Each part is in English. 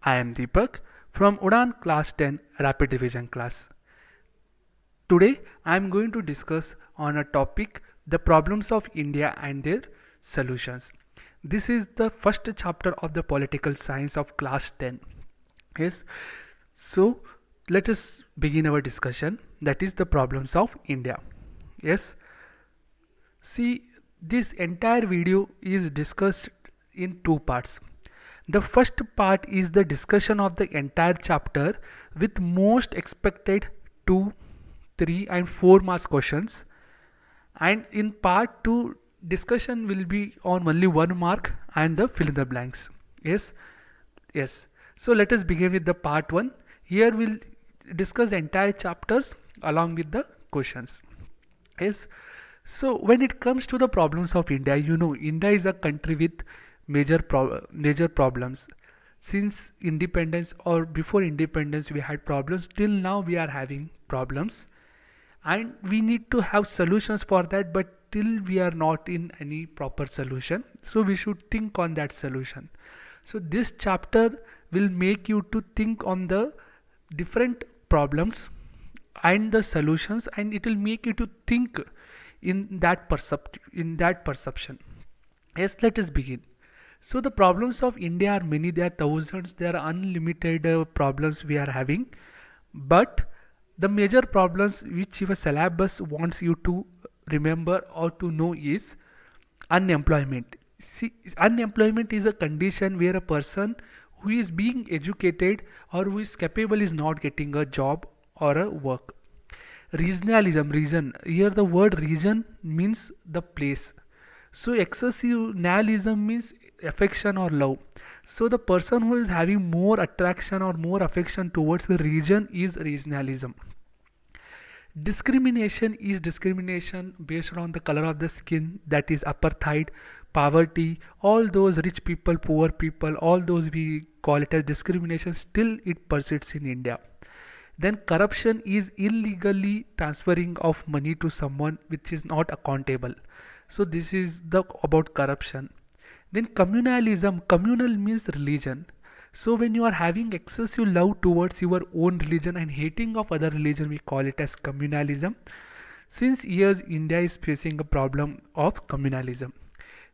I am Deepak from Udan Class 10 Rapid Revision class. Today I am going to discuss on a topic the problems of India and their solutions. This is the first chapter of the political science of class 10. Yes, so let us begin our discussion, that is the problems of India. Yes, see, this entire video is discussed in two parts. The first part is the discussion of the entire chapter with most expected 2, 3 and 4 marks questions, and in part 2 discussion will be on only 1 mark and the fill in the blanks. Yes, yes. So let us begin with the part 1. Here we'll discuss the entire chapters along with the questions. Yes. So when it comes to the problems of India, India is a country with major problems. Since independence or before independence, we had problems. Till now, we are having problems, and we need to have solutions for that. But till we are not in any proper solution, so we should think on that solution. So this chapter will make you to think on the different problems and the solutions, and it will make you to think in that perception. Yes, let us begin. So the problems of India are many. There are thousands, there are unlimited problems we are having, but the major problems which your syllabus wants you to remember or to know is unemployment. See, unemployment is a condition where a person who is being educated or who is capable is not getting a job or a work. Regionalism, region. Here the word region means the place. So excessive nationalism means affection or love. So the person who is having more attraction or more affection towards the region is regionalism. Discrimination is discrimination based on the color of the skin, that is apartheid, poverty, all those rich people, poor people, all those we call it as discrimination, still it persists in India. Then corruption is illegally transferring of money to someone which is not accountable. So this is the about corruption. Then communalism, communal means religion. So when you are having excessive love towards your own religion and hating of other religion, we call it as communalism. Since years, India is facing a problem of communalism.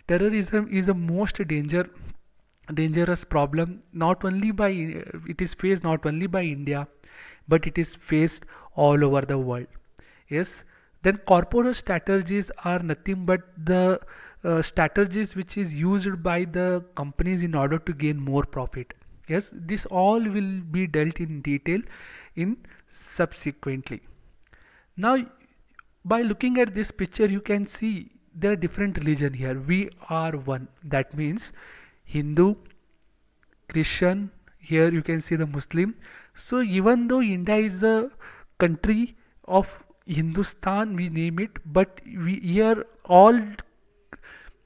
Terrorism is a most dangerous problem. Not only by it is faced not only by India, but it is faced all over the world. Yes. Then corporate strategies are nothing but the strategies which is used by the companies in order to gain more profit. Yes, this all will be dealt in detail in subsequently. Now, by looking at this picture, you can see there are different religion here. We are one. That means Hindu, Christian. Here you can see the Muslim. So even though India is a country of Hindustan, we name it, but we here all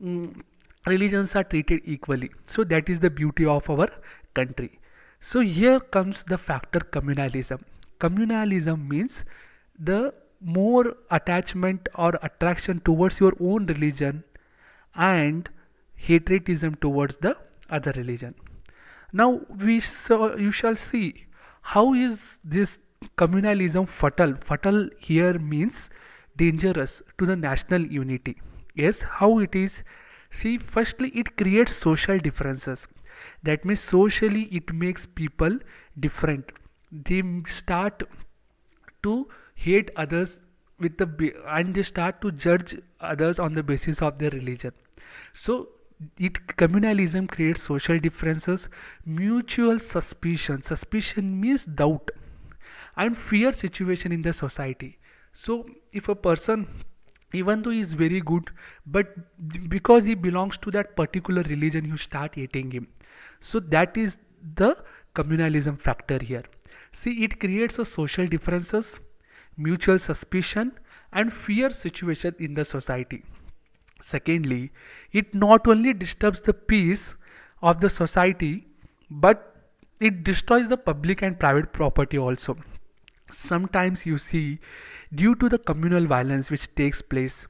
mm, religions are treated equally. So that is the beauty of our country. So here comes the factor communalism. Communalism means the more attachment or attraction towards your own religion and hatredism towards the other religion. Now you shall see how is this communalism fatal. Fatal here means dangerous to the national unity. Yes, how it is? See, firstly, it creates social differences. That means socially it makes people different. They start to hate others and they start to judge others on the basis of their religion. So it communalism creates social differences, mutual suspicion means doubt, and fear situation in the society. So if a person, even though he is very good, but because he belongs to that particular religion, you start hating him. So that is the communalism factor here. See, it creates a social differences, mutual suspicion and fear situation in the society. Secondly, it not only disturbs the peace of the society, but it destroys the public and private property also. Sometimes you see, due to the communal violence which takes place,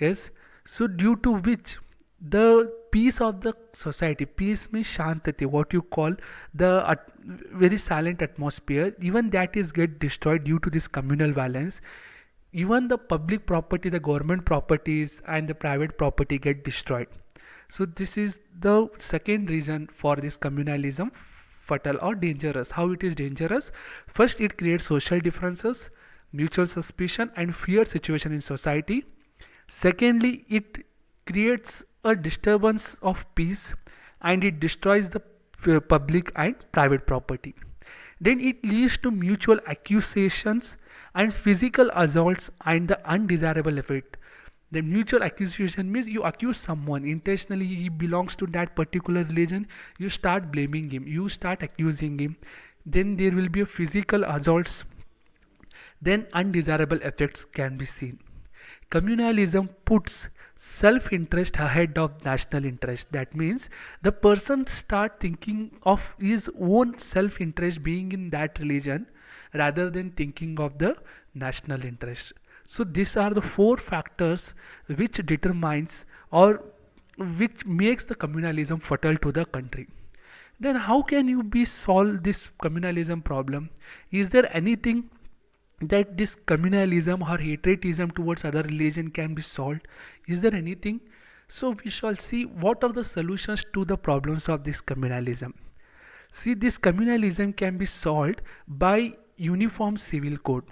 yes, so due to which the peace of the society. Peace means shantati, what you call the very silent atmosphere, even that is get destroyed due to this communal violence. Even the public property, the government properties and the private property get destroyed. So this is the second reason for this communalism fatal or dangerous. How it is dangerous? First, it creates social differences, mutual suspicion and fear situation in society. Secondly, it creates a disturbance of peace and it destroys the public and private property. Then it leads to mutual accusations and physical assaults and the undesirable effect. The mutual accusation means you accuse someone intentionally, he belongs to that particular religion, you start blaming him, you start accusing him, then there will be a physical assaults, then undesirable effects can be seen. Communalism puts self-interest ahead of national interest. That means the person start thinking of his own self-interest being in that religion rather than thinking of the national interest. So these are the four factors which determines or which makes the communalism fatal to the country. Then how can you be solve this communalism problem? Is there anything that this communalism or hatredism towards other religion can be solved? Is there anything? So we shall see what are the solutions to the problems of this communalism. See, this communalism can be solved by uniform civil code.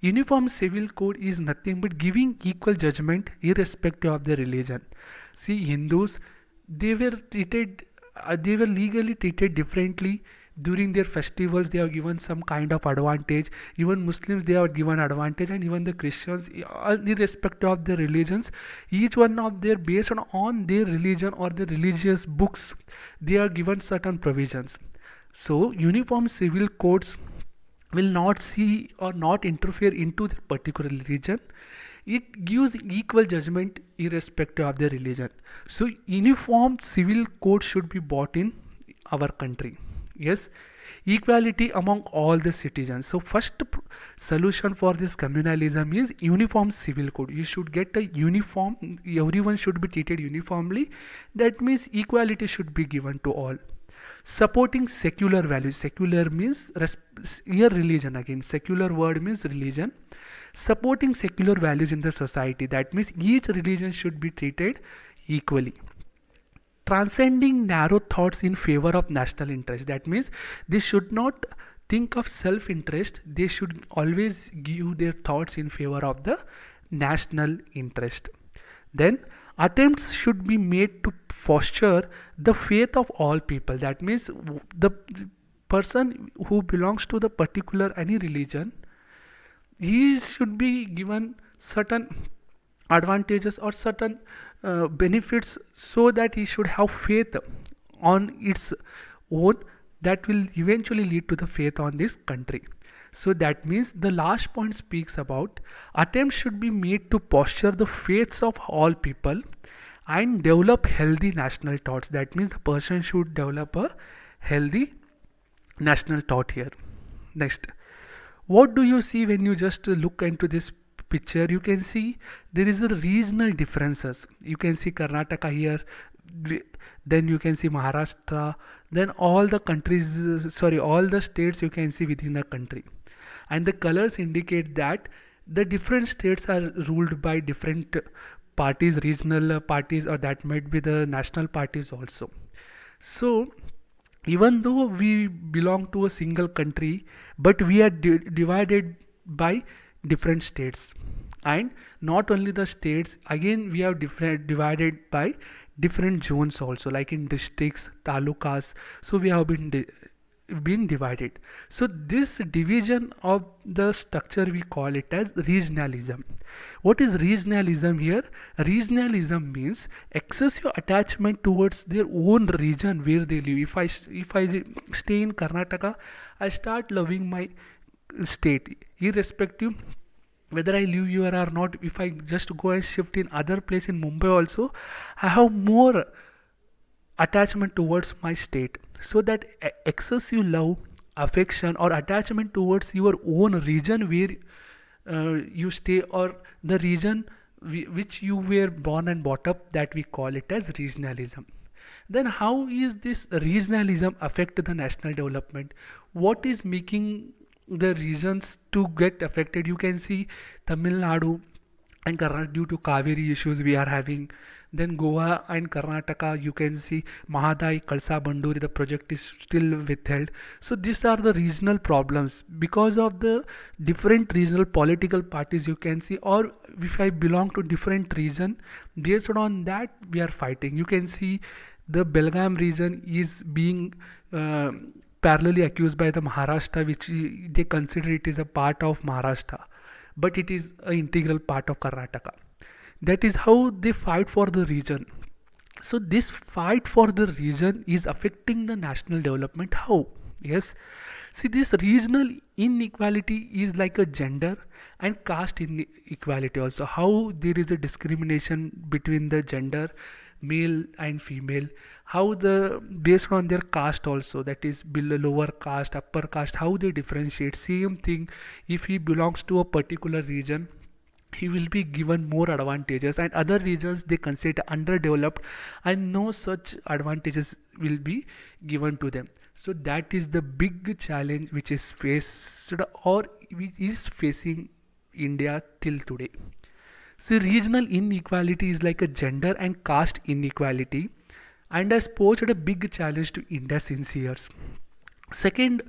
Uniform civil code is nothing but giving equal judgment irrespective of the religion. See, Hindus, they were legally treated differently during their festivals. They are given some kind of advantage. Even Muslims, they are given advantage, and even the Christians, irrespective of their religions, each one of their based on their religion or the religious books, they are given certain provisions. So uniform civil codes will not see or not interfere into the particular religion. It gives equal judgment irrespective of the religion. So uniform civil code should be brought in our country. Yes, equality among all the citizens. So first solution for this communalism is uniform civil code. You should get a uniform, everyone should be treated uniformly. That means equality should be given to all. Supporting secular values. Secular means here religion again. Secular word means religion. Supporting secular values in the society. That means each religion should be treated equally. Transcending narrow thoughts in favor of national interest. That means they should not think of self-interest. They should always give their thoughts in favor of the national interest. Then attempts should be made to foster the faith of all people. That means the person who belongs to the particular any religion, he should be given certain advantages or certain benefits so that he should have faith on its own, that will eventually lead to the faith on this country. So that means the last point speaks about attempts should be made to posture the faiths of all people and develop healthy national thoughts. That means the person should develop a healthy national thought here. Next, what do you see when you just look into this picture? You can see there is a regional differences. You can see Karnataka here, then you can see Maharashtra, then all the countries, sorry, all the states you can see within the country. And the colors indicate that the different states are ruled by different parties, regional parties, or that might be the national parties also. So even though we belong to a single country, but we are divided by different states. And not only the states, again we are different divided by different zones also, like in districts, talukas. So we have been divided. So this division of the structure we call it as regionalism. What is regionalism here? Regionalism means excessive attachment towards their own region where they live. If I stay in Karnataka, I start loving my state irrespective whether I live here or not. If I just go and shift in other place in Mumbai also, I have more attachment towards my state. So that excessive love, affection or attachment towards your own region where you stay, or the region which you were born and brought up, that we call it as regionalism. Then how is this regionalism affect the national development? What is making the regions to get affected? You can see Tamil Nadu and Karnataka, due to Kaveri issues we are having. Then Goa and Karnataka, you can see Mahadai, Kalsa Banduri, the project is still withheld. So these are the regional problems because of the different regional political parties you can see, or if I belong to different region, based on that we are fighting. You can see the Belgaum region is being uh, parallelly accused by the Maharashtra, which they consider it is a part of Maharashtra, but it is an integral part of Karnataka. That is how they fight for the region. So this fight for the region is affecting the national development. How? Yes. See, this regional inequality is like a gender and caste inequality also. How there is a discrimination between the gender, male and female. How the based on their caste also, that is below lower caste, upper caste, how they differentiate. Same thing if he belongs to a particular region, he will be given more advantages, and other regions they consider underdeveloped and no such advantages will be given to them. So that is the big challenge which is faced or which is facing India till today. See, regional inequality is like a gender and caste inequality and has posed a big challenge to India since years. Second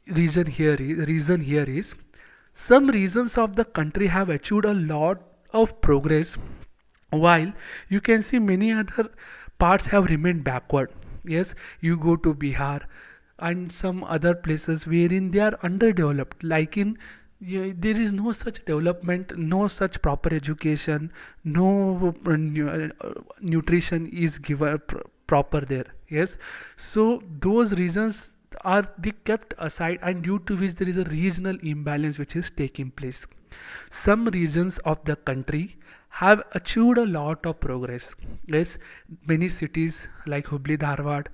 reason here is some regions of the country have achieved a lot of progress, while you can see many other parts have remained backward. Yes, you go to Bihar and some other places wherein they are underdeveloped, like in, yeah, there is no such development, no such proper education, no nutrition is given proper there. Yes, so those reasons are they kept aside, and due to which there is a regional imbalance which is taking place. Some regions of the country have achieved a lot of progress. Yes, many cities like Hubli, Dharwad,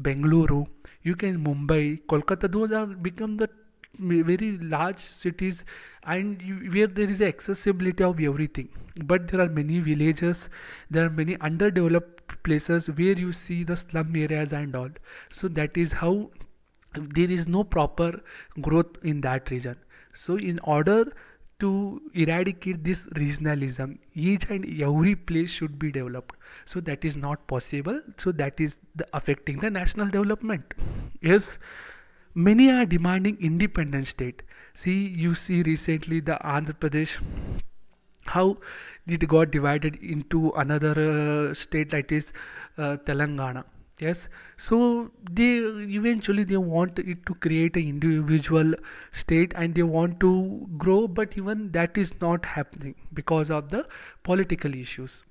Bengaluru, you can Mumbai, Kolkata, those are become the very large cities, and where there is a accessibility of everything. But there are many villages, there are many underdeveloped places where you see the slum areas and all. So that is how there is no proper growth in that region. So in order to eradicate this regionalism, each and every place should be developed. So that is not possible. So that is affecting the national development. Yes, many are demanding independent state. See, you see recently the Andhra Pradesh, how it got divided into another state, that is Telangana. Yes, so they eventually they want it to create an individual state and they want to grow, but even that is not happening because of the political issues.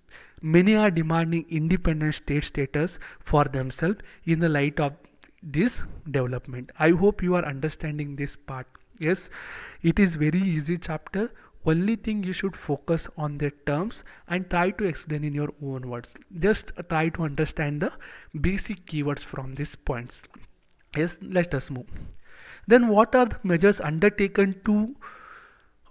Many are demanding independent state status for themselves in the light of this development. I hope you are understanding this part. Yes, it is very easy chapter. Only thing you should focus on the terms and try to explain in your own words. Just try to understand the basic keywords from these points. Yes, let us move. Then what are the measures undertaken to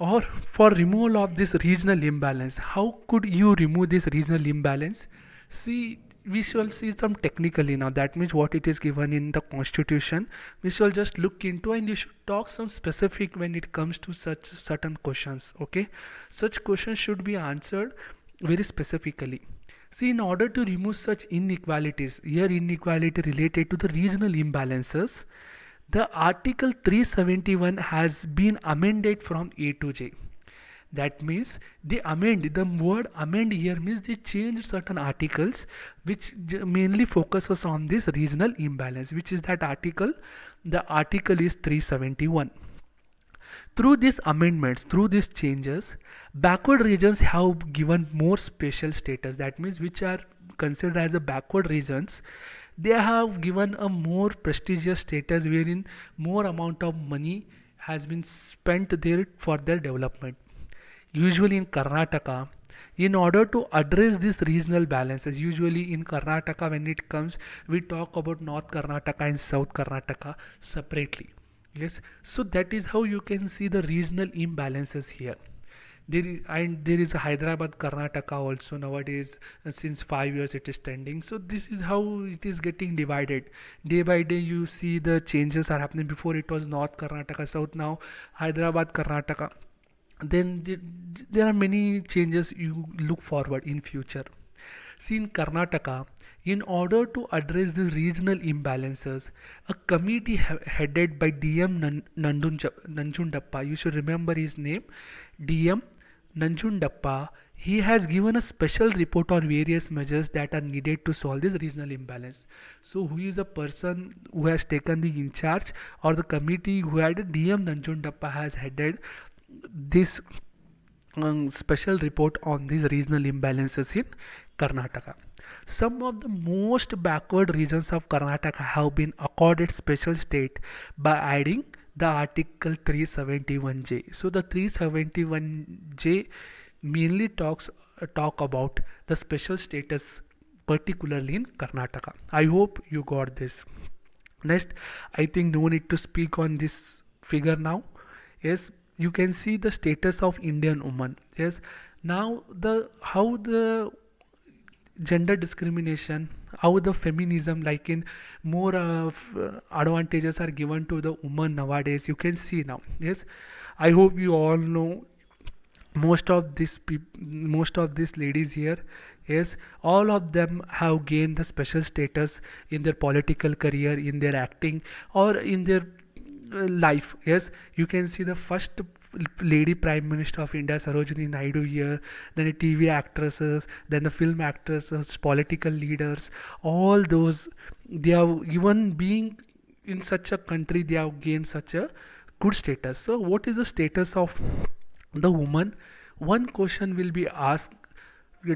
or for removal of this regional imbalance? How could you remove this regional imbalance? See, we shall see some technically now. That means what it is given in the constitution. We shall just look into, and you should talk some specific when it comes to such certain questions. Okay, such questions should be answered very specifically. See, in order to remove such inequalities, here inequality related to the regional imbalances, the Article 371 has been amended from A to J. That means they amend, the word amend here means they change certain articles which mainly focuses on this regional imbalance, which is that article. The article is 371. Through these amendments, through these changes, backward regions have given more special status. That means which are considered as the backward regions, they have given a more prestigious status wherein more amount of money has been spent there for their development. Usually in Karnataka, in order to address these regional balances, usually in Karnataka when it comes, we talk about North Karnataka and South Karnataka separately. Yes, so that is how you can see the regional imbalances here. There is a Hyderabad, Karnataka also nowadays. Since 5 years it is trending. So this is how it is getting divided. Day by day you see the changes are happening. Before it was North Karnataka, South, now Hyderabad, Karnataka. Then there are many changes you look forward in future. See, in Karnataka, in order to address the regional imbalances, a committee headed by DM Nanjundappa, you should remember his name, DM Nanjundappa, he has given a special report on various measures that are needed to solve this regional imbalance. So, who is the person who has taken the in charge, or the committee who had DM Nanjundappa has headed this special report on these regional imbalances in Karnataka. Some of the most backward regions of Karnataka have been accorded special state by adding the Article 371J. So the 371J mainly talk about the special status, particularly in Karnataka. I hope you got this. Next, I think no need to speak on this figure now. Yes, you can see the status of Indian woman. Yes, now the how the gender discrimination, how the feminism, like in more advantages are given to the woman nowadays. You can see now. Yes, I hope you all know most of these ladies here. Yes, all of them have gained the special status in their political career, in their acting, or in their life. Yes, you can see the first lady prime minister of India, Sarojini Naidu, here, then the TV actresses, then the film actresses, political leaders, all those, they have, even being in such a country, they have gained such a good status. So what is the status of the woman? One question will be asked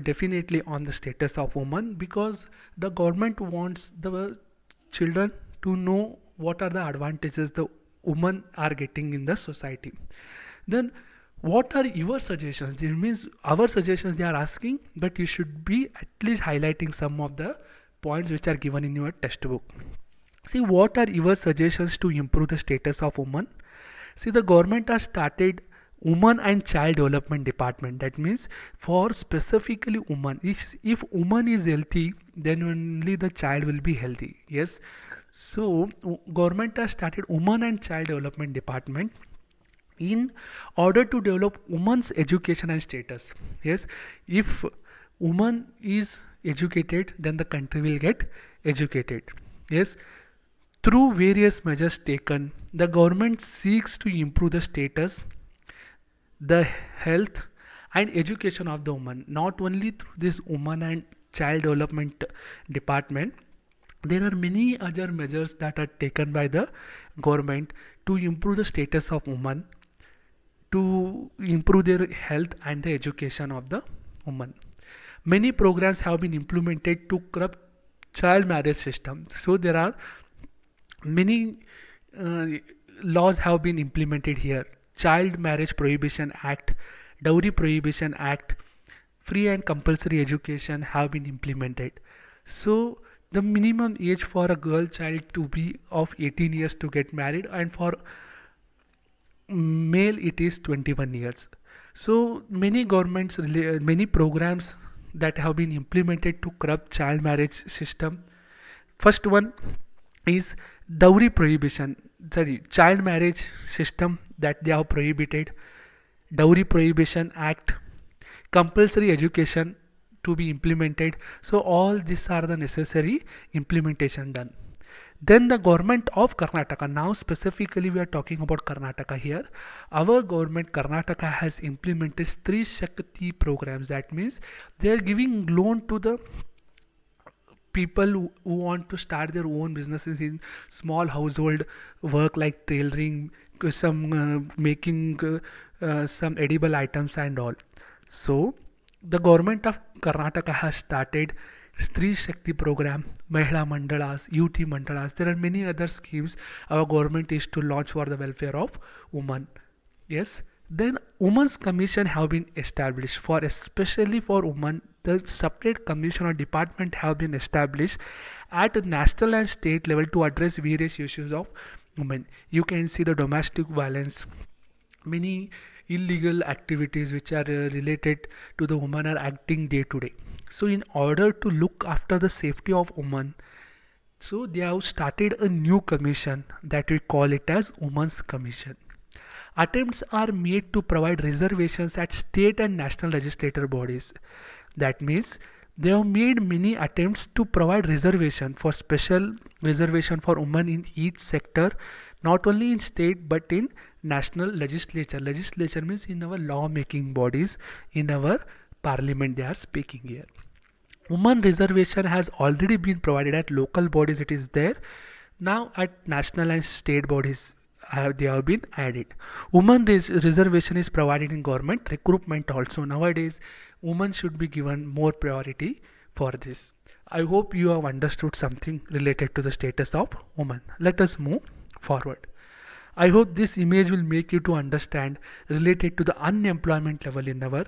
definitely on the status of woman, because the government wants the children to know what are the advantages the women are getting in the society. Then what are your suggestions? It means our suggestions they are asking, but you should be at least highlighting some of the points which are given in your textbook. See, what are your suggestions to improve the status of women? See, the government has started women and child development department. That means for specifically women. If woman is healthy, then only the child will be healthy. Yes. So government has started women and child development department in order to develop women's education and status. Yes, if woman is educated, then the country will get educated. Yes, through various measures taken, the government seeks to improve the status, the health and education of the woman. Not only through this woman and child development department, there are many other measures that are taken by the government to improve the status of women, to improve their health and the education of the woman. Many programs have been implemented to curb child marriage system. So there are many uh, laws have been implemented here. Child Marriage Prohibition Act, Dowry Prohibition Act, free and compulsory education have been implemented. So the minimum age for a girl child to be of 18 years to get married, and for male it is 21 years. So many many programs that have been implemented to curb child marriage system. First one is dowry prohibition, sorry, child marriage system that they have prohibited, dowry prohibition act, compulsory education to be implemented. So all these are the necessary implementation done. Then the government of Karnataka, now specifically we are talking about Karnataka here. Our government Karnataka has implemented Stri Shakti programs. That means they are giving loan to the people who want to start their own businesses in small household work, like tailoring, some making some edible items and all. So the government of Karnataka has started Stri Shakti program, Mahila Mandalas, UT Mandalas. There are many other schemes our government is to launch for the welfare of women. Yes. Then Women's Commission have been established for especially for women. The separate commission or department have been established at a national and state level to address various issues of women. You can see the domestic violence. Many illegal activities which are related to the women are acting day to day. So in order to look after the safety of women, so they have started a new commission that we call it as Women's Commission. Attempts are made to provide reservations at state and national legislator bodies. That means they have made many attempts to provide reservation for special reservation for women in each sector, not only in state but in national legislature. Legislature means in our law making bodies, in our parliament they are speaking here. Women reservation has already been provided at local bodies, it is there. Now at national and state bodies they have been added. Women reservation is provided in government recruitment also. Nowadays women should be given more priority for this. I hope you have understood something related to the status of women. Let us move forward. I hope this image will make you to understand related to the unemployment level in our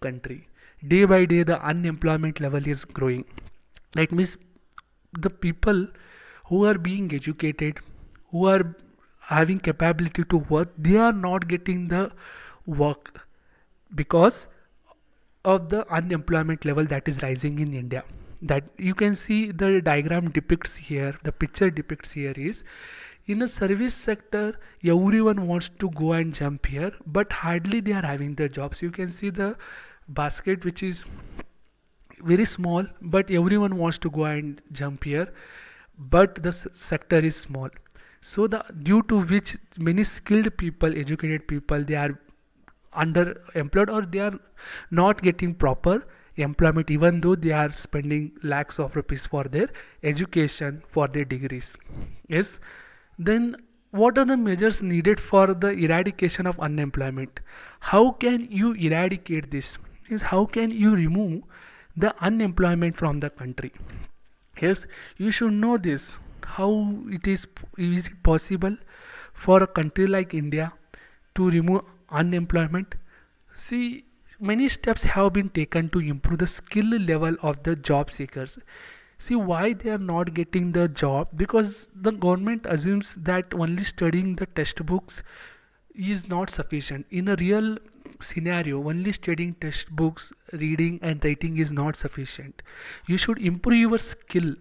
country. Day by day the unemployment level is growing. That means the people who are being educated, who are having capability to work, they are not getting the work because of the unemployment level that is rising in India. That you can see the diagram depicts here, the picture depicts here is in a service sector everyone wants to go and jump here, but hardly they are having the jobs. You can see the basket which is very small, but everyone wants to go and jump here, but the sector is small. So the due to which many skilled people, educated people, they are underemployed or they are not getting proper employment even though they are spending lakhs of rupees for their education, for their degrees. Yes. Then what are the measures needed for the eradication of unemployment? How can you eradicate this? Is how can you remove the unemployment from the country? Yes, you should know this. How is it possible for a country like India to remove unemployment? See, many steps have been taken to improve the skill level of the job seekers. See why they are not getting the job, because the government assumes that only studying the textbooks is not sufficient. In a real scenario, only studying textbooks, reading and writing is not sufficient. You should improve your skill.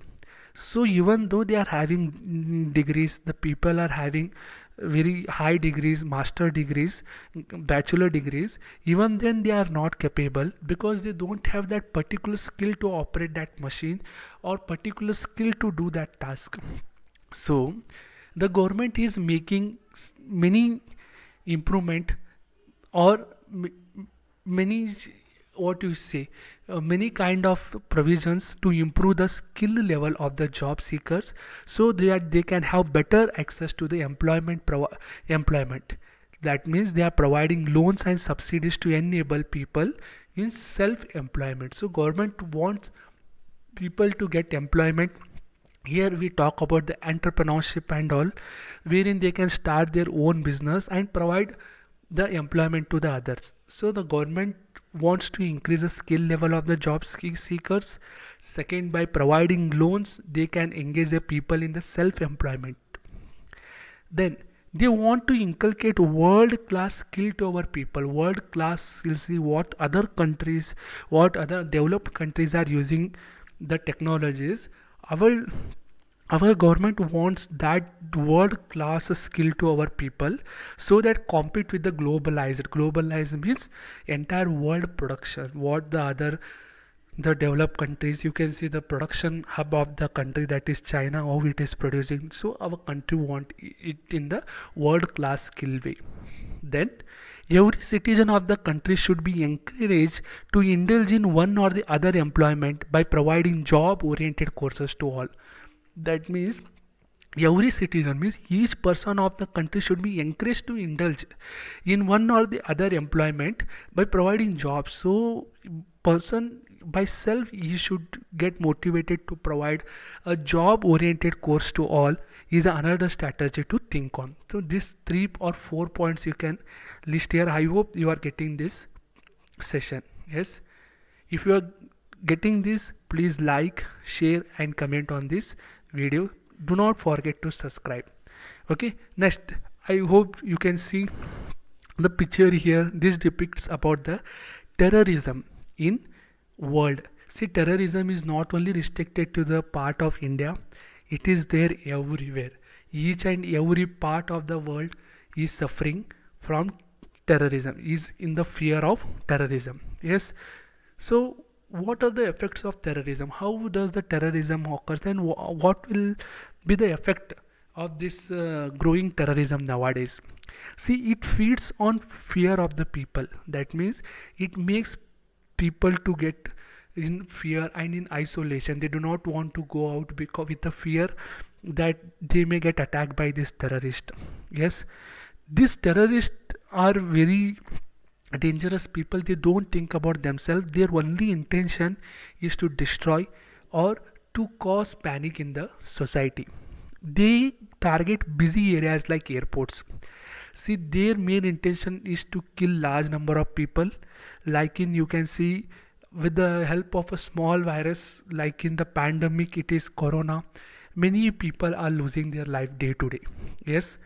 So even though they are having degrees, the people are having very high degrees, master degrees, bachelor degrees, even then they are not capable because they don't have that particular skill to operate that machine or particular skill to do that task. So the government is making many improvement or many, what you say, many kind of provisions to improve the skill level of the job seekers so that they can have better access to the employment. That means they are providing loans and subsidies to enable people in self employment. So government wants people to get employment. Here we talk about the entrepreneurship and all, wherein they can start their own business and provide the employment to the others. So the government wants to increase the skill level of the job seekers. Second, by providing loans, they can engage the people in the self-employment. Then they want to inculcate world-class skill to our people. World-class skills. See what other countries, what other developed countries are using the technologies. Our our government wants that world class skill to our people so that compete with the globalized means entire world production. What the other, the developed countries, you can see the production hub of the country, that is China, how it is producing. So our country want it in the world class skill way. Then every citizen of the country should be encouraged to indulge in one or the other employment by providing job oriented courses to all. That means every citizen means each person of the country should be encouraged to indulge in one or the other employment by providing jobs. So person by self he should get motivated to provide a job oriented course to all is another strategy to think on. So these 3 or 4 points you can list here. I hope you are getting this session. Yes, if you are getting this, please like, share and comment on this video. Do not forget to subscribe. Okay, next I hope you can see The picture here, this depicts about the terrorism in world. See, terrorism is not only restricted to the part of India, it is there everywhere. Each and every part of the world is suffering from terrorism, is in the fear of terrorism. Yes. So what are the effects of terrorism? How does the terrorism occurs, and what will be the effect of this growing terrorism nowadays? See, it feeds on fear of the people. That means it makes people to get in fear and in isolation. They do not want to go out because with the fear that they may get attacked by this terrorist. Yes, these terrorists are very dangerous people. They don't think about themselves. Their only intention is to destroy or to cause panic in the society. They target busy areas like airports. See, their main intention is to kill large number of people, like in, you can see, with the help of a small virus, like in the pandemic it is corona, many people are losing their life day to day. Yes,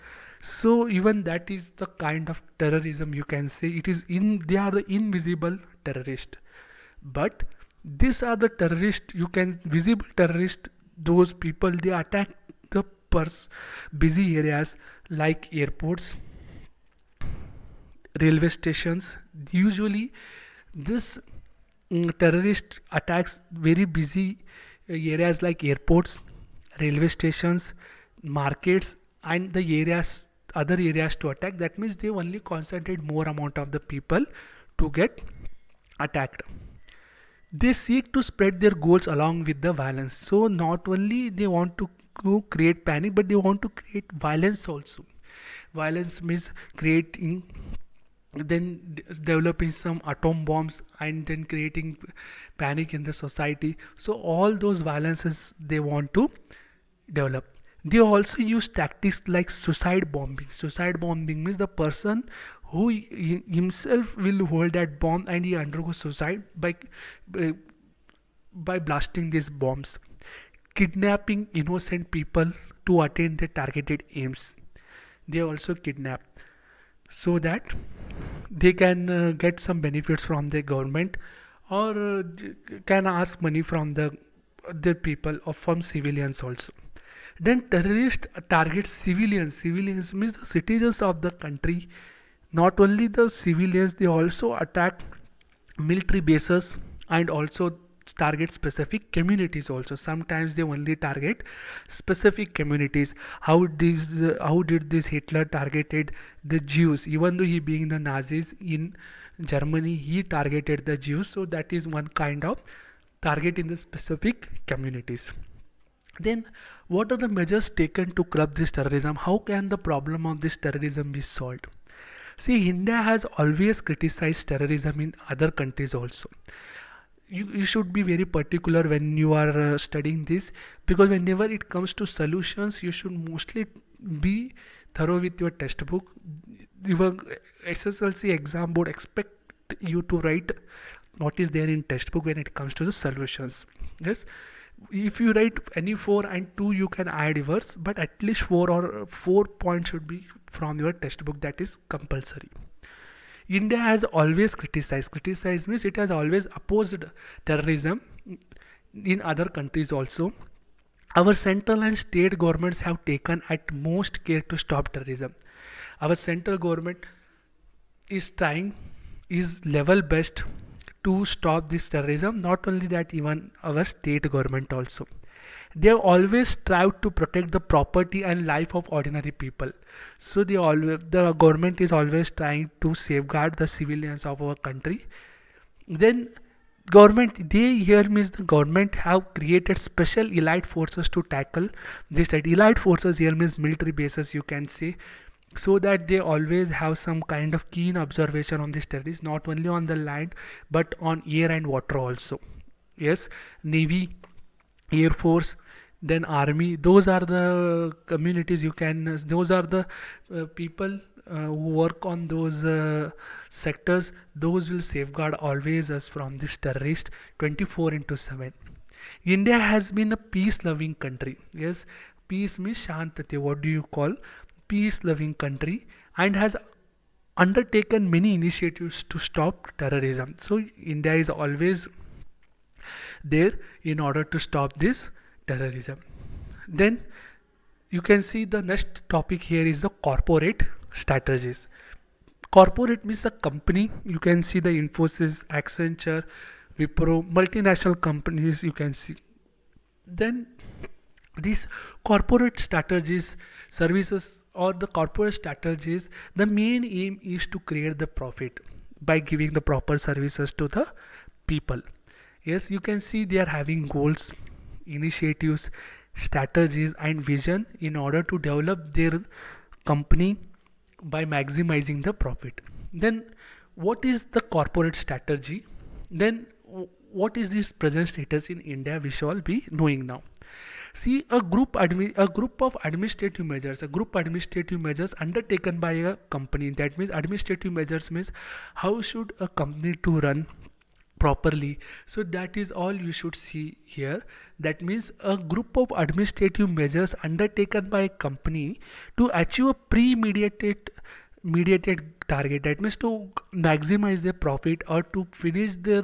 so even that is the kind of terrorism, you can say. It is in, they are the invisible terrorist, but these are the terrorists, you can, visible terrorist. Those people, they attack the busy areas like airports, railway stations. Usually this terrorist attacks very busy areas like airports, railway stations, markets, and the areas, other areas to attack. That means they only concentrate more amount of the people to get attacked. They seek to spread their goals along with the violence. So not only they want to create panic, but they want to create violence also. Violence means creating, then developing some atom bombs, and then creating panic in the society. So all those violences they want to develop. They also use tactics like suicide bombing. Suicide bombing means the person who himself will hold that bomb and he undergoes suicide by, by blasting these bombs. Kidnapping innocent people to attain their targeted aims. They also kidnap so that they can get some benefits from the government, or can ask money from the people or from civilians also. Then terrorist targets civilians. Civilians means the citizens of the country. Not only the civilians, they also attack military bases and also target specific communities also. Sometimes they only target specific communities. How did this Hitler targeted the Jews? Even though he being the Nazis in Germany, he targeted the Jews. So that is one kind of target in the specific communities. Then, what are the measures taken to curb this terrorism? How can the problem of this terrorism be solved? See, India has always criticized terrorism in other countries also. You should be very particular when you are studying this, because whenever it comes to solutions, you should mostly be thorough with your textbook. Your SSLC exam board expect you to write what is there in textbook when it comes to the solutions. Yes, if you write any 4 and 2, you can add yours, but at least 4 or 4 points should be from your textbook. That is compulsory. India has always criticized means it has always opposed terrorism in other countries also. Our central and state governments have taken at most care to stop terrorism. Our central government is trying is level best to stop this terrorism. Not only that, even our state government also. They have always strived to protect the property and life of ordinary people. So the government is always trying to safeguard the civilians of our country. Then government, they here means the government have created special elite forces to tackle this. That elite forces here means military bases, you can say, so that they always have some kind of keen observation on these terrorists, not only on the land but on air and water also. Yes, navy, air force, then army, those are the communities, you can those are the people who work on those sectors. Those will safeguard always us from this terrorist 24 into 7. India has been a peace loving country. Yes, peace means shantate. What do you call peace loving country? And has undertaken many initiatives to stop terrorism. So India is always there in order to stop this terrorism. Then you can see the next topic here is the corporate strategies. Corporate means a company. You can see the Infosys, Accenture, Wipro, multinational companies you can see. Then these corporate strategies, services, or the corporate strategies, the main aim is to create the profit by giving the proper services to the people. Yes, you can see they are having goals, initiatives, strategies, and vision in order to develop their company by maximizing the profit. Then what is the corporate strategy? Then what is this present status in India? We shall be knowing now. See, a group of administrative measures, a group administrative measures undertaken by a company. That means administrative measures means how should a company to run properly. So that is all you should see here. That means a group of administrative measures undertaken by a company to achieve a mediated target. That means to maximize their profit or to finish their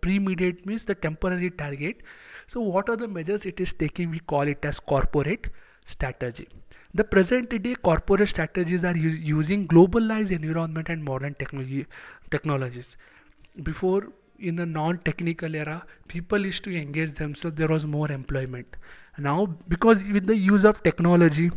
pre-mediate means the temporary target. So what are the measures it is taking? We call it as corporate strategy. The present day corporate strategies are using globalized environment and modern technologies. Before, in a non-technical era, people used to engage themselves, there was more employment. Now because with the use of technology,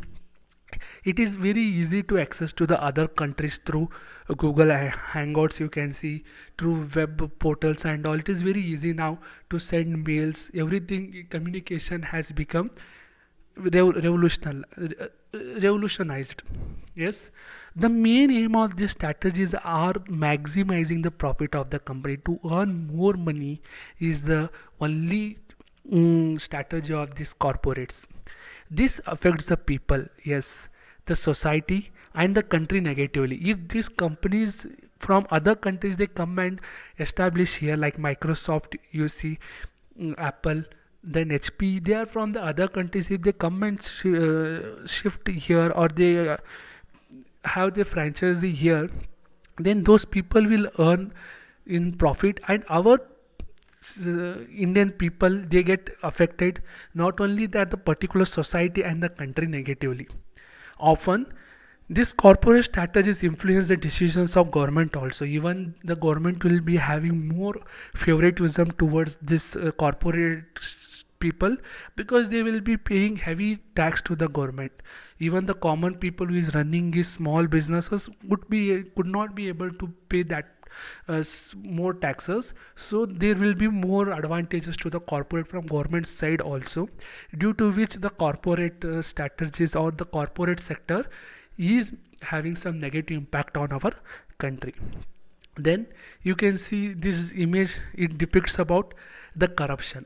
it is very easy to access to the other countries through Google Hangouts, you can see, through web portals and all. It is very easy now to send mails. Everything communication has become revolutionized. Yes, the main aim of these strategies are maximizing the profit of the company. To earn more money is the only strategy of these corporates. This affects the people, yes, the society and the country negatively. If these companies from other countries they come and establish here, like Microsoft, you see, Apple, then HP, they are from the other countries. If they come and shift here, or they have their franchisee here, then those people will earn in profit, and our Indian people they get affected. Not only that, the particular society and the country negatively. Often this corporate strategies influence the decisions of government also. Even the government will be having more favoritism towards this corporate people, because they will be paying heavy tax to the government. Even the common people who is running his small businesses could not be able to pay that more taxes. So there will be more advantages to the corporate from government side also, due to which the corporate strategies or the corporate sector is having some negative impact on our country. Then you can see this image, it depicts about the corruption,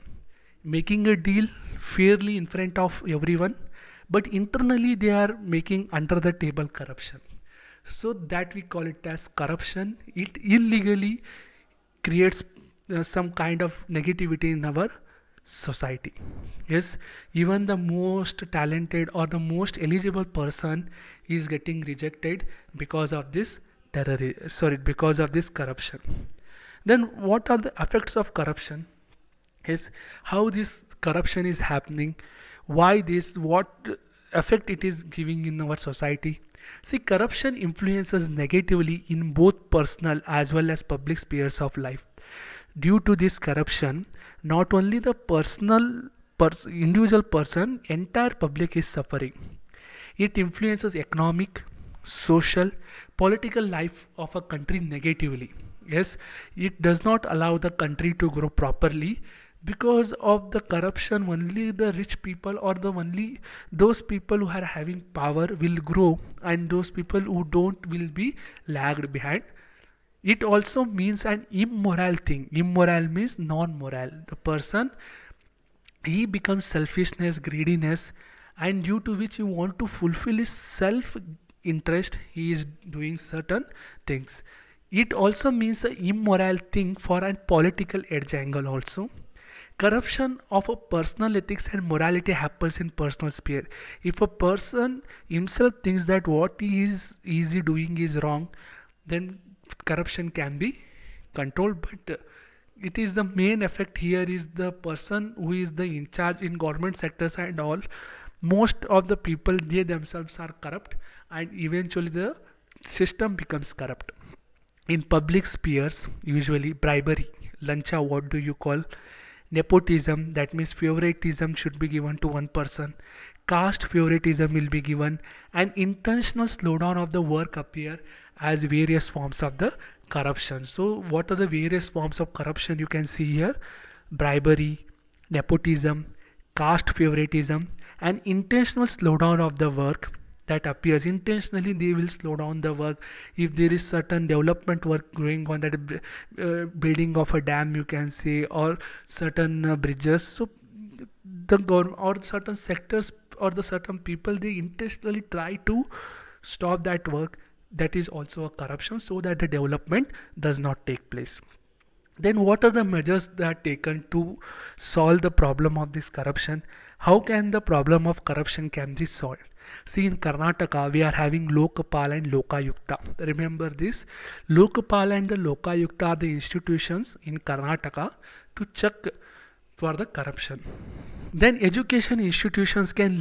making a deal fairly in front of everyone, but internally they are making under the table corruption. So that we call it as corruption. It illegally creates some kind of negativity in our society. Yes, even the most talented or the most eligible person is getting rejected because of this because of this corruption. Then what are the effects of corruption? Is how this corruption is happening, why this, what effect it is giving in our society. See, corruption influences negatively in both personal as well as public spheres of life. Due to this corruption, not only the individual person, entire public is suffering. It influences economic, social, political life of a country negatively. Yes, it does not allow the country to grow properly. Because of the corruption, only the rich people or the only those people who are having power will grow, and those people who don't will be lagged behind. It also means an immoral thing. Immoral means non-moral. The person, he becomes selfishness, greediness, and due to which he want to fulfill his self interest, he is doing certain things. It also means an immoral thing for a political edge angle also. Corruption of a personal ethics and morality happens in personal sphere. If a person himself thinks that what he is doing is wrong, then corruption can be controlled. But it is the main effect here is the person who is the in charge in government sectors and all. Most of the people, they themselves are corrupt, and eventually the system becomes corrupt. In public spheres, usually bribery, lancha, what do you call, nepotism, that means favoritism should be given to one person, caste favoritism will be given, and intentional slowdown of the work appear as various forms of the corruption. So what are the various forms of corruption you can see here? Bribery, nepotism, caste favoritism, and intentional slowdown of the work that appears. Intentionally they will slow down the work. If there is certain development work going on, that building of a dam you can say, or certain bridges, so the government or certain sectors or the certain people, they intentionally try to stop that work. That is also a corruption, so that the development does not take place. Then what are the measures that are taken to solve the problem of this corruption? How can the problem of corruption can be solved? See, in Karnataka, we are having Lokapal and Lokayukta. Remember this? Lokapal and the Lokayukta are the institutions in Karnataka to check for the corruption. Then education institutions can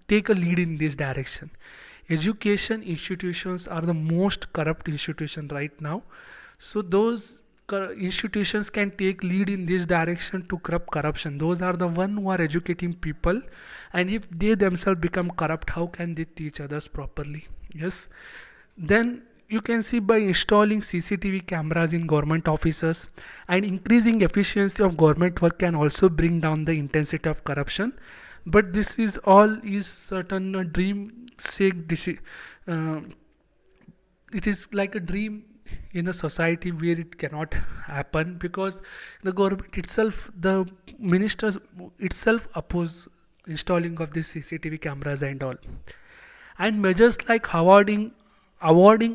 take a lead in this direction. Education institutions are the most corrupt institution right now. So those institutions can take lead in this direction to curb corruption. Those are the one who are educating people, and if they themselves become corrupt, how can they teach others properly? Yes. Then you can see by installing CCTV cameras in government offices and increasing efficiency of government work can also bring down the intensity of corruption. But this is all is certain dream sake. Uh, it is like a dream in a society where it cannot happen, because the government itself, the ministers itself oppose installing of these CCTV cameras and all. And measures like awarding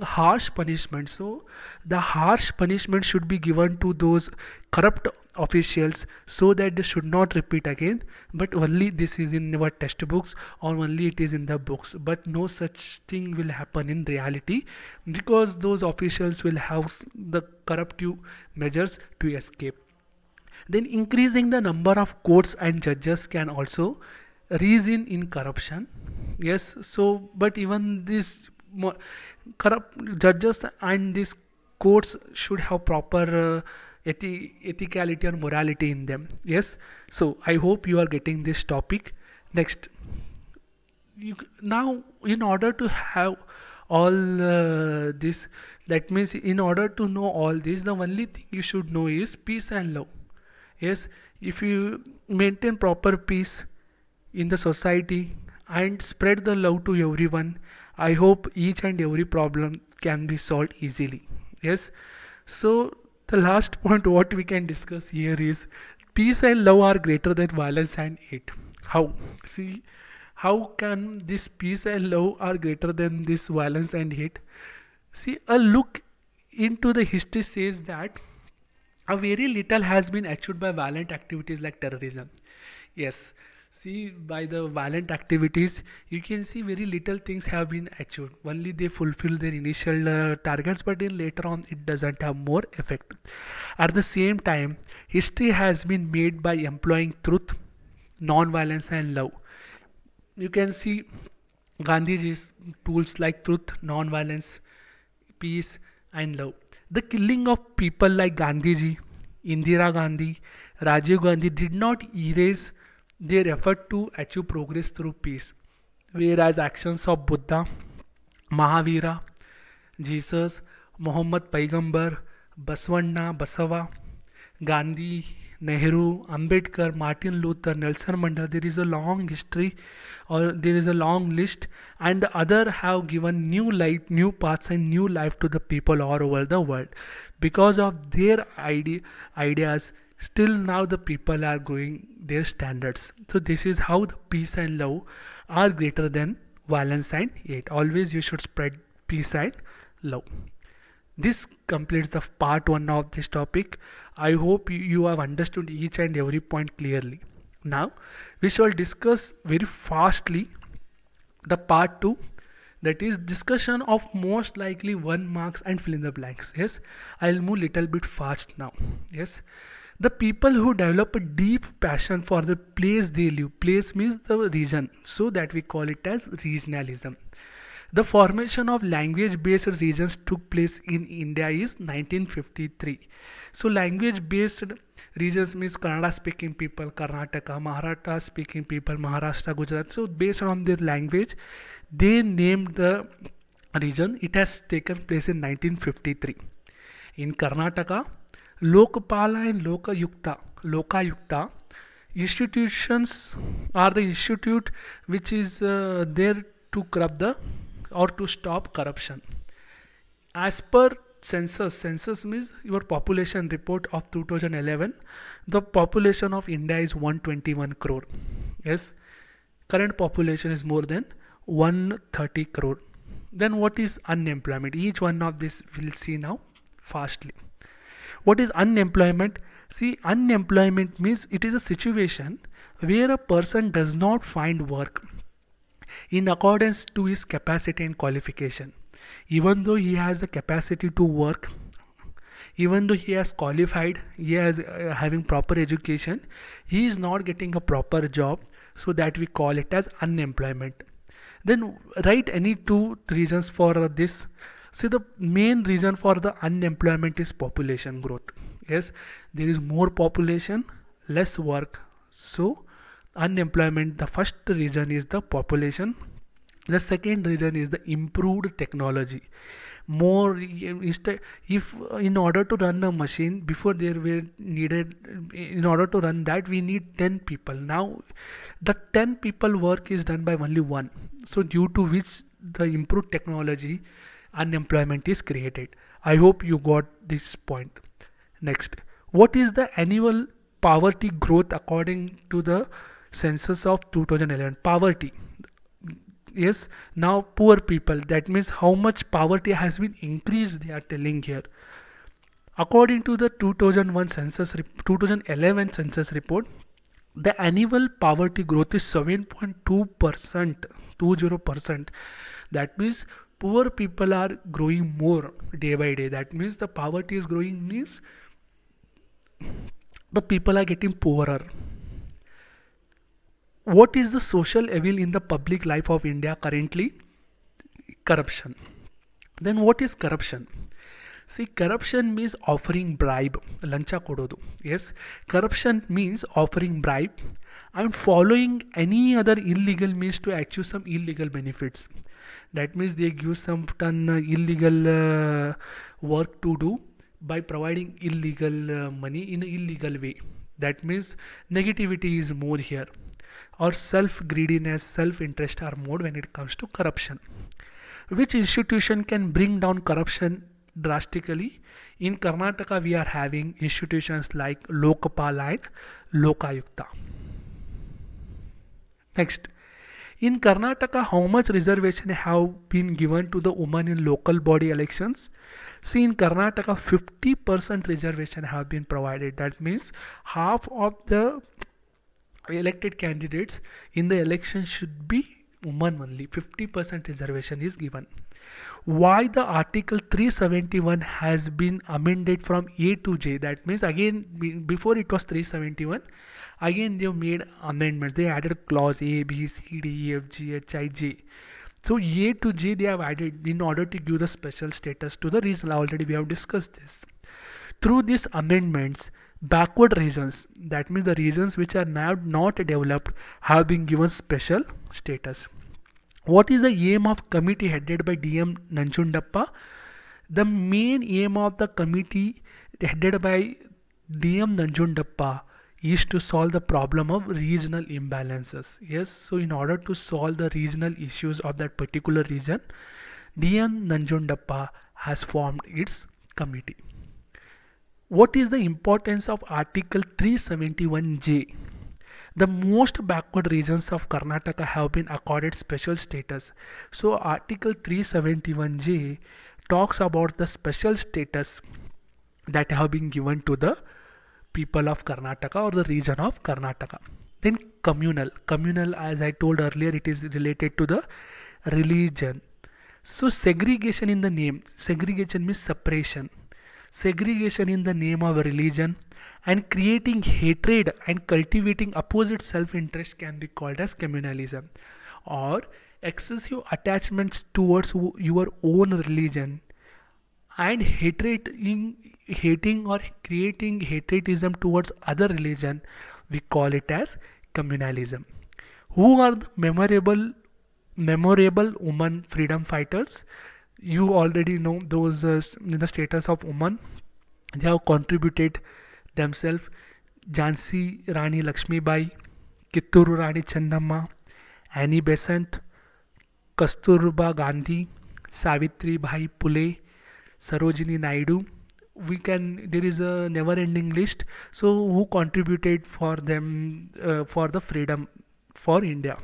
harsh punishment. So the harsh punishment should be given to those corrupt officials so that they should not repeat again. But only this is in our textbooks, or only it is in the books, but no such thing will happen in reality, because those officials will have the corruptive measures to escape. Then increasing the number of courts and judges can also reason in corruption. Yes, so but even these corrupt judges and these courts should have proper ethicality or morality in them. Yes, so I hope you are getting this topic. Next, now in order to have all this, that means in order to know all this, the only thing you should know is peace and love. Yes, if you maintain proper peace in the society and spread the love to everyone, I hope each and every problem can be solved easily. Yes, so the last point what we can discuss here is peace and love are greater than violence and hate. How? See, how can this peace and love are greater than this violence and hate? See, a look into the history says that a very little has been achieved by violent activities like terrorism. Yes, see, by the violent activities, you can see very little things have been achieved. Only they fulfill their initial targets, but then later on it doesn't have more effect. At the same time, history has been made by employing truth, non-violence, and love. You can see Gandhiji's tools like truth, non-violence, peace, and love. The killing of people like Gandhiji, Indira Gandhi, Rajiv Gandhi did not erase their effort to achieve progress through peace, whereas actions of Buddha, Mahavira, Jesus, Muhammad Paigambar, Baswanna, Basava, Gandhi, Nehru, Ambedkar, Martin Luther, Nelson Mandela, there is a long history, or there is a long list, and the other have given new light, new paths, and new life to the people all over the world. Because of their ideas, still now the people are growing their standards. So this is how the peace and love are greater than violence and hate. Always you should spread peace and love. This completes the part 1 of this topic. I hope you have understood each and every point clearly. Now we shall discuss very fastly the part 2, That is discussion of most likely one marks and fill in the blanks. Yes, I'll move little bit fast now. Yes, the people who develop a deep passion for the place they live. Place means the region, so that we call it as regionalism. The formation of language-based regions took place in India is 1953. So language-based regions means Kannada speaking people, Karnataka, Maharashtra speaking people, Maharashtra, Gujarat. So based on their language, they named the region. It has taken place in 1953. In Karnataka, Lokpala and Lokayukta institutions are the institute which is there to curb the or to stop corruption. As per census means your population report of 2011, the population of India is 121 crore. Yes, current population is more than 130 crore. Then what is unemployment? Each one of this we'll see now fastly. What is unemployment? See, unemployment means it is a situation where a person does not find work in accordance to his capacity and qualification. Even though he has the capacity to work, even though he has qualified, he has having proper education, he is not getting a proper job, so that we call it as unemployment. Then write any two reasons for this. See, the main reason for the unemployment is population growth. Yes, there is more population, less work. So, unemployment, the first reason is the population. The second reason is the improved technology. More instead, if in order to run a machine before there were needed, in order to run that we need 10 people. Now the 10 people work is done by only one. So due to which the improved technology, unemployment is created. I hope you got this point. Next, what is the annual poverty growth according to the census of 2011? Poverty. Yes, now poor people. That means how much poverty has been increased. They are telling here. According to the 2011 census report, the annual poverty growth is 7.2%, 20%. That means poor people are growing more day by day. That means the poverty is growing means the people are getting poorer. What is the social evil in the public life of India currently? Corruption. Then what is corruption? See, corruption means offering bribe. Lancha kododu. Yes, corruption means offering bribe and following any other illegal means to achieve some illegal benefits. That means they give some illegal work to do by providing illegal money in an illegal way. That means negativity is more here, or self greediness, self interest are more when it comes to corruption. Which institution can bring down corruption drastically? In Karnataka, we are having institutions like Lokpala and Lokayukta. Next, in Karnataka, how much reservation have been given to the women in local body elections? See, in Karnataka, 50% reservation have been provided. That means half of the elected candidates in the election should be women only. 50% reservation is given. Why the article 371 has been amended from A to J? That means again before it was 371, again they made amendments. They added clause A, B, C, D, E, F, G, H, I, J. So A to J they have added in order to give the special status to the region. Already we have discussed this. Through these amendments, backward regions, that means the regions which are now not developed, have been given special status. What is the aim of committee headed by DM Nanjundappa? The main aim of the committee headed by DM Nanjundappa is to solve the problem of regional imbalances. Yes, so in order to solve the regional issues of that particular region, DM Nanjundappa has formed its committee. What is the importance of Article 371J? The most backward regions of Karnataka have been accorded special status. So Article 371J talks about the special status that have been given to the people of Karnataka or the region of Karnataka. Then communal. Communal, as I told earlier, it is related to the religion. So segregation in the name, segregation means separation, segregation in the name of religion, and creating hatred and cultivating opposite self-interest can be called as communalism. Or excessive attachments towards your own religion and hatred in hating or creating hatredism towards other religion, we call it as communalism. Who are the memorable women freedom fighters? You already know those status of women. They have contributed themselves. Jhansi Rani Lakshmibai, Kitturu Rani Chennamma, Annie Besant, Kasturba Gandhi, Savitri Bhai Pule, Sarojini Naidu. We can there is a never ending list. So who contributed for them for the freedom for India?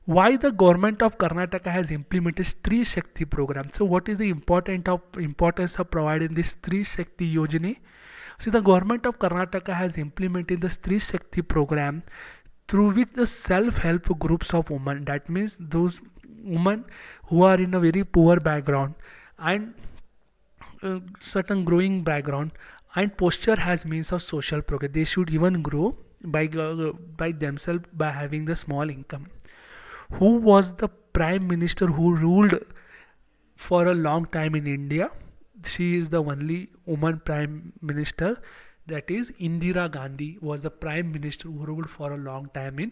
Why the government of Karnataka has implemented Stree Shakti program? So what is the importance of providing this Stree Shakti Yojana? See, the government of Karnataka has implemented the Stree Shakti program through which the self-help groups of women, that means those women who are in a very poor background and certain growing background and posture has means of social progress, they should even grow by themselves by having the small income. Who was the prime minister who ruled for a long time in India? She is the only woman prime minister, that is Indira Gandhi was the prime minister who ruled for a long time in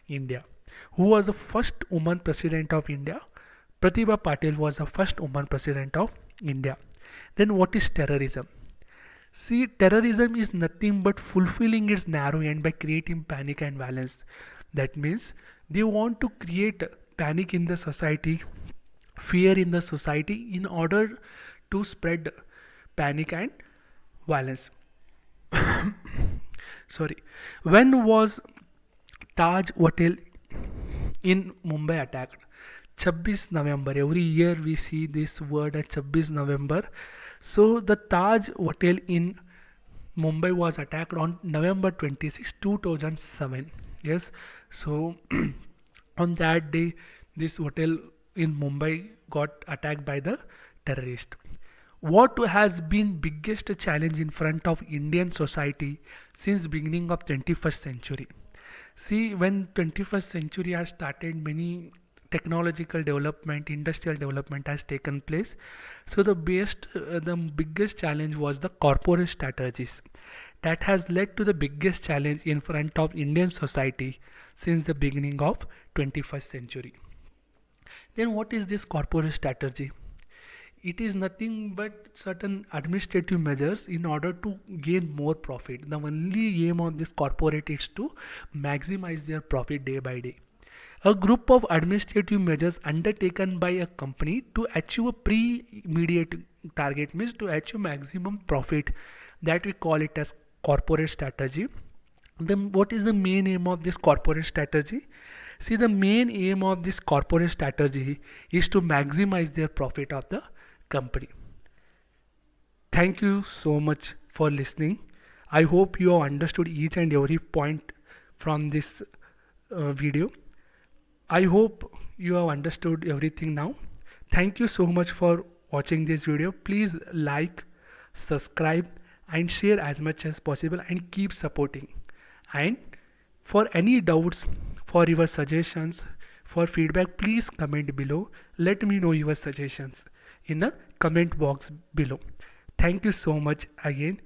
India. Who was the first woman president of India? Pratibha Patil was the first woman president of India. Then what is terrorism? See, terrorism is nothing but fulfilling its narrow end by creating panic and violence. That means they want to create panic in the society, fear in the society in order to spread panic and violence. Sorry. When was Taj Hotel in Mumbai attacked? 26 November. Every year we see this word as 26 November. So the Taj Hotel in Mumbai was attacked on November 26, 2007. Yes. So on that day, this hotel in Mumbai got attacked by the terrorist. What has been biggest challenge in front of Indian society since beginning of 21st century? See, when 21st century has started, many technological development, industrial development has taken place. So the biggest challenge was the corporate strategies. That has led to the biggest challenge in front of Indian society since the beginning of 21st century. Then what is this corporate strategy? It is nothing but certain administrative measures in order to gain more profit. The only aim of this corporate is to maximize their profit day by day. A group of administrative measures undertaken by a company to achieve a pre-immediate target means to achieve maximum profit, that we call it as corporate strategy. Then what is the main aim of this corporate strategy? See, the main aim of this corporate strategy is to maximize their profit of the company. Thank you so much for listening. I hope you have understood each and every point from this video. I hope you have understood everything now. Thank you so much for watching this video. Please like, subscribe and share as much as possible and keep supporting. And for any doubts, for your suggestions, for feedback, please comment below. Let me know your suggestions in the comment box below. Thank you so much again.